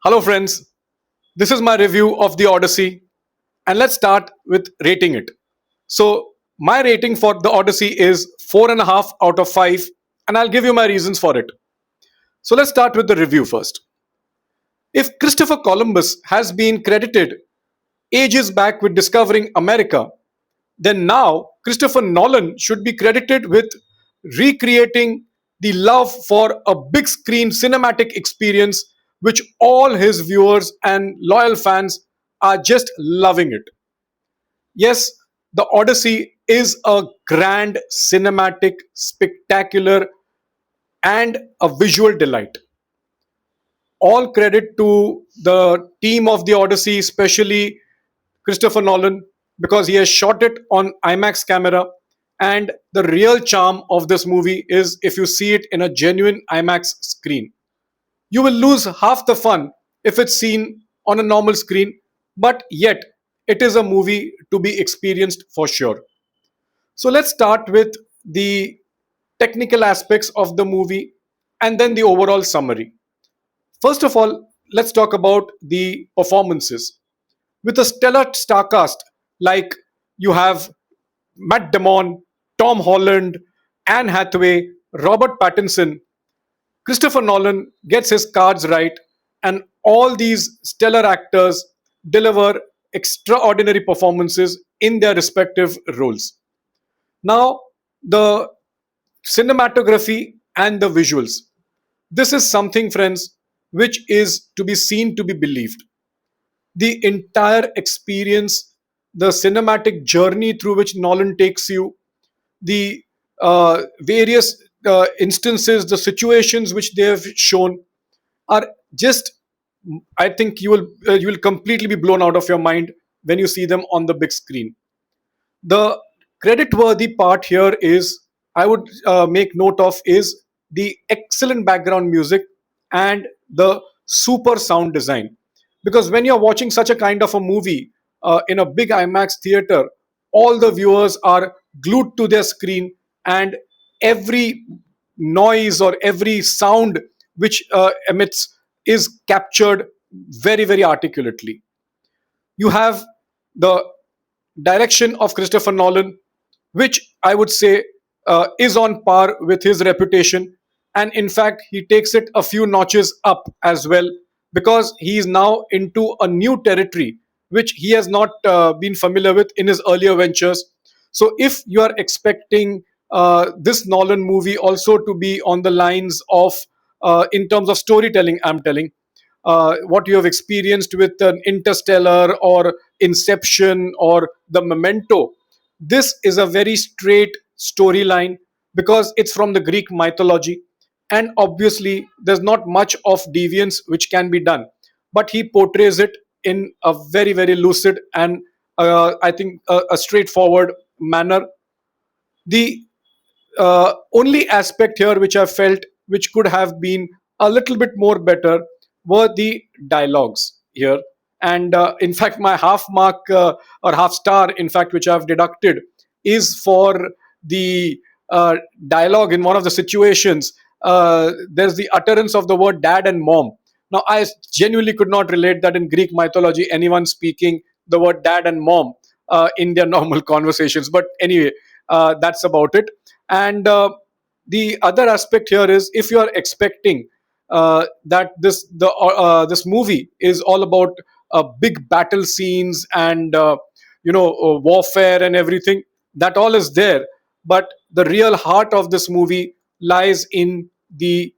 Hello, friends. This is my review of the Odyssey, and let's start with rating it. So, my rating for the Odyssey is 4.5 out of 5, and I'll give you my reasons for it. So, let's start with the review first. If Christopher Columbus has been credited ages back with discovering America, then now Christopher Nolan should be credited with recreating the love for a big screen cinematic experience, which all his viewers and loyal fans are just loving it. Yes, the Odyssey is a grand, cinematic, spectacular, and a visual delight. All credit to the team of the Odyssey, especially Christopher Nolan, because he has shot it on IMAX camera. And the real charm of this movie is if you see it in a genuine IMAX screen. You will lose half the fun if it's seen on a normal screen, but yet it is a movie to be experienced for sure. So let's start with the technical aspects of the movie and then the overall summary. First of all, let's talk about the performances. With a stellar star cast like you have Matt Damon, Tom Holland, Anne Hathaway, Robert Pattinson, Christopher Nolan gets his cards right, and all these stellar actors deliver extraordinary performances in their respective roles. Now, the cinematography and the visuals. This is something, friends, which is to be seen to be believed. The entire experience, the cinematic journey through which Nolan takes you, the various instances, the situations which they have shown are just, I think you will completely be blown out of your mind when you see them on the big screen. The credit worthy part here is, I would make note of, is the excellent background music and the super sound design. Because when you're watching such a kind of a movie in a big IMAX theater, all the viewers are glued to their screen, and every noise or every sound which emits is captured very, very articulately. You have the direction of Christopher Nolan, which I would say is on par with his reputation. And in fact, he takes it a few notches up as well, because he is now into a new territory which he has not been familiar with in his earlier ventures. So, if you are expecting this Nolan movie also to be on the lines of, in terms of storytelling, I'm telling, what you have experienced with an Interstellar or Inception or the Memento. This is a very straight storyline because it's from the Greek mythology, and obviously there's not much of deviance which can be done, but he portrays it in a very, very lucid and I think a straightforward manner. The only aspect here which I felt which could have been a little bit more better were the dialogues here. And in fact, my half mark or half star, in fact, which I've deducted, is for the dialogue in one of the situations. There's the utterance of the word dad and mom. Now, I genuinely could not relate that in Greek mythology, anyone speaking the word dad and mom in their normal conversations. But anyway, that's about it. And the other aspect here is, if you are expecting that this movie is all about big battle scenes and warfare and everything, that all is there. But the real heart of this movie lies in the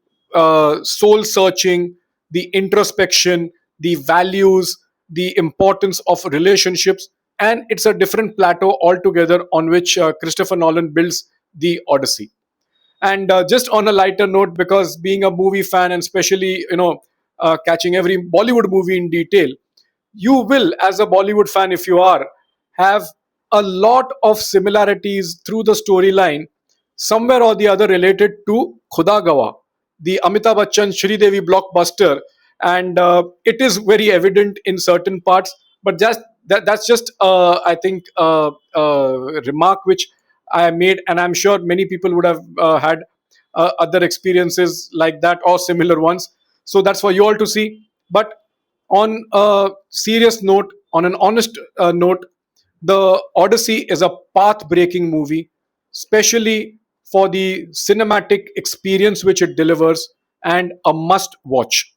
soul searching, the introspection, the values, the importance of relationships, and it's a different plateau altogether on which Christopher Nolan builds the Odyssey. And just on a lighter note, because being a movie fan and especially catching every Bollywood movie in detail, you will, as a Bollywood fan, if you are, have a lot of similarities through the storyline, somewhere or the other related to Khuda Gawa, the Amitabh Bachchan Devi blockbuster. And it is very evident in certain parts, but that's just, I think, remark which I made, and I'm sure many people would have had other experiences like that or similar ones. So that's for you all to see. But On a serious note, on an honest note, the Odyssey is a path breaking movie, especially for the cinematic experience which it delivers, and a must watch.